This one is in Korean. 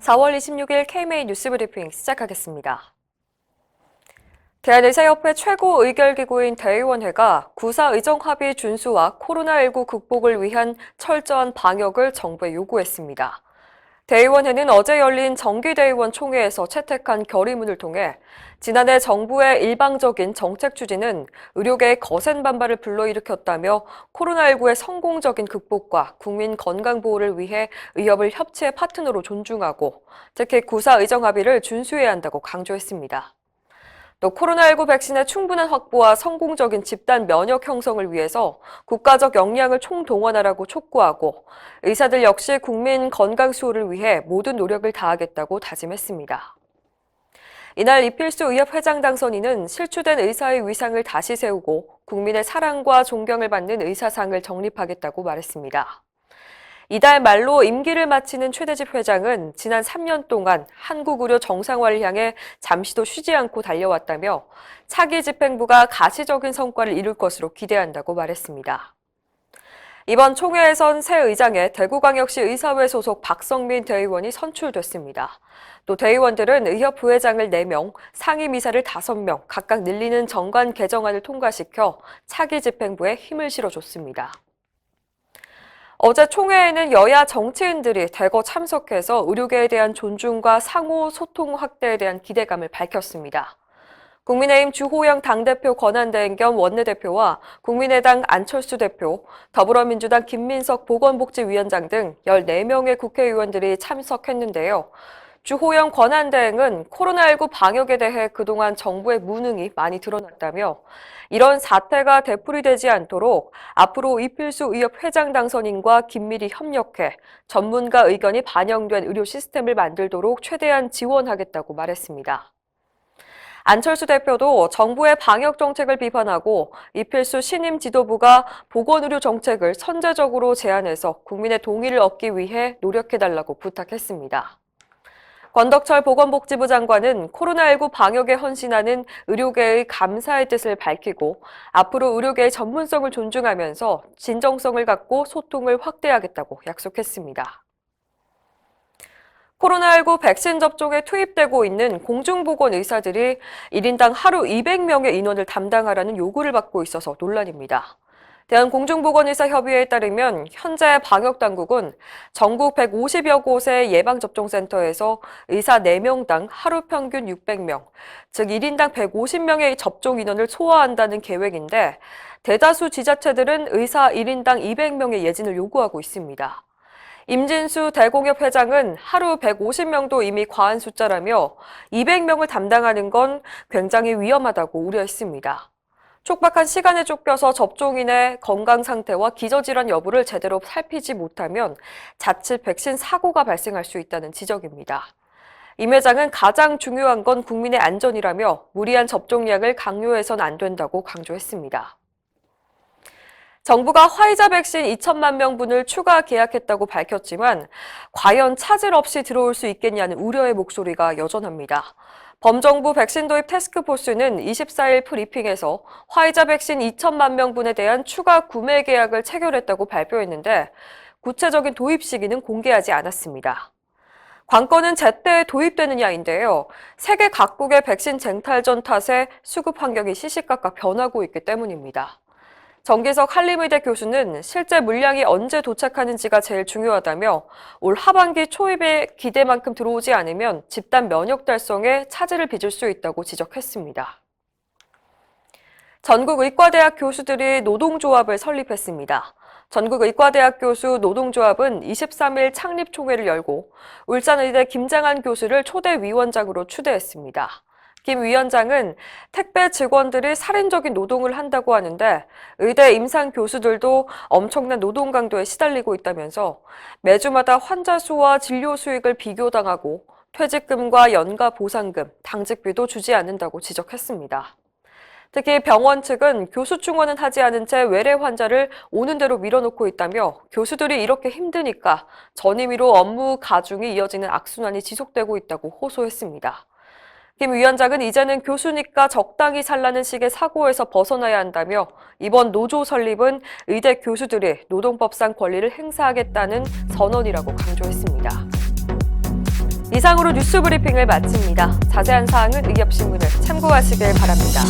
4월 26일 KMA 뉴스 브리핑 시작하겠습니다. 대한의사협회 최고 의결기구인 대의원회가 구사의정합의 준수와 코로나19 극복을 위한 철저한 방역을 정부에 요구했습니다. 대의원회는 어제 열린 정기대의원 총회에서 채택한 결의문을 통해 지난해 정부의 일방적인 정책 추진은 의료계의 거센 반발을 불러일으켰다며 코로나19의 성공적인 극복과 국민 건강 보호를 위해 의협을 협치의 파트너로 존중하고 특히 구사의정 합의를 준수해야 한다고 강조했습니다. 또 코로나19 백신의 충분한 확보와 성공적인 집단 면역 형성을 위해서 국가적 역량을 총동원하라고 촉구하고 의사들 역시 국민 건강 수호를 위해 모든 노력을 다하겠다고 다짐했습니다. 이날 이필수 의협 회장 당선인은 실추된 의사의 위상을 다시 세우고 국민의 사랑과 존경을 받는 의사상을 정립하겠다고 말했습니다. 이달 말로 임기를 마치는 최대집 회장은 지난 3년 동안 한국 의료 정상화를 향해 잠시도 쉬지 않고 달려왔다며 차기 집행부가 가시적인 성과를 이룰 것으로 기대한다고 말했습니다. 이번 총회에선 새 의장에 대구광역시 의사회 소속 박성민 대의원이 선출됐습니다. 또 대의원들은 의협 부회장을 4명, 상임이사를 5명 각각 늘리는 정관 개정안을 통과시켜 차기 집행부에 힘을 실어줬습니다. 어제 총회에는 여야 정치인들이 대거 참석해서 의료계에 대한 존중과 상호 소통 확대에 대한 기대감을 밝혔습니다. 국민의힘 주호영 당대표 권한대행 겸 원내대표와 국민의당 안철수 대표, 더불어민주당 김민석 보건복지위원장 등 14명의 국회의원들이 참석했는데요. 주호영 권한대행은 코로나19 방역에 대해 그동안 정부의 무능이 많이 드러났다며 이런 사태가 되풀이되지 않도록 앞으로 이필수 의협 회장 당선인과 긴밀히 협력해 전문가 의견이 반영된 의료 시스템을 만들도록 최대한 지원하겠다고 말했습니다. 안철수 대표도 정부의 방역 정책을 비판하고 이필수 신임 지도부가 보건의료 정책을 선제적으로 제안해서 국민의 동의를 얻기 위해 노력해달라고 부탁했습니다. 권덕철 보건복지부 장관은 코로나19 방역에 헌신하는 의료계의 감사의 뜻을 밝히고 앞으로 의료계의 전문성을 존중하면서 진정성을 갖고 소통을 확대하겠다고 약속했습니다. 코로나19 백신 접종에 투입되고 있는 공중보건 의사들이 1인당 하루 200명의 인원을 담당하라는 요구를 받고 있어서 논란입니다. 대한공중보건의사협의회에 따르면 현재 방역당국은 전국 150여 곳의 예방접종센터에서 의사 4명당 하루 평균 600명, 즉 1인당 150명의 접종 인원을 소화한다는 계획인데 대다수 지자체들은 의사 1인당 200명의 예진을 요구하고 있습니다. 임진수 대공협 회장은 하루 150명도 이미 과한 숫자라며 200명을 담당하는 건 굉장히 위험하다고 우려했습니다. 촉박한 시간에 쫓겨서 접종인의 건강 상태와 기저질환 여부를 제대로 살피지 못하면 자칫 백신 사고가 발생할 수 있다는 지적입니다. 임 회장은 가장 중요한 건 국민의 안전이라며 무리한 접종량을 강요해서는 안 된다고 강조했습니다. 정부가 화이자 백신 2천만 명분을 추가 계약했다고 밝혔지만 과연 차질 없이 들어올 수 있겠냐는 우려의 목소리가 여전합니다. 범정부 백신 도입 태스크포스는 24일 브리핑에서 화이자 백신 2천만 명분에 대한 추가 구매 계약을 체결했다고 발표했는데 구체적인 도입 시기는 공개하지 않았습니다. 관건은 제때 도입되느냐인데요. 세계 각국의 백신 쟁탈전 탓에 수급 환경이 시시각각 변하고 있기 때문입니다. 정기석 한림의대 교수는 실제 물량이 언제 도착하는지가 제일 중요하다며 올 하반기 초입에 기대만큼 들어오지 않으면 집단 면역 달성에 차질을 빚을 수 있다고 지적했습니다. 전국의과대학 교수들이 노동조합을 설립했습니다. 전국의과대학 교수 노동조합은 23일 창립총회를 열고 울산의대 김장한 교수를 초대위원장으로 추대했습니다. 김 위원장은 택배 직원들이 살인적인 노동을 한다고 하는데 의대 임상 교수들도 엄청난 노동 강도에 시달리고 있다면서 매주마다 환자 수와 진료 수익을 비교당하고 퇴직금과 연가 보상금, 당직비도 주지 않는다고 지적했습니다. 특히 병원 측은 교수 충원은 하지 않은 채 외래 환자를 오는 대로 밀어놓고 있다며 교수들이 이렇게 힘드니까 전임의로 업무 가중이 이어지는 악순환이 지속되고 있다고 호소했습니다. 김 위원장은 이제는 교수니까 적당히 살라는 식의 사고에서 벗어나야 한다며 이번 노조 설립은 의대 교수들이 노동법상 권리를 행사하겠다는 선언이라고 강조했습니다. 이상으로 뉴스 브리핑을 마칩니다. 자세한 사항은 의협신문을 참고하시길 바랍니다.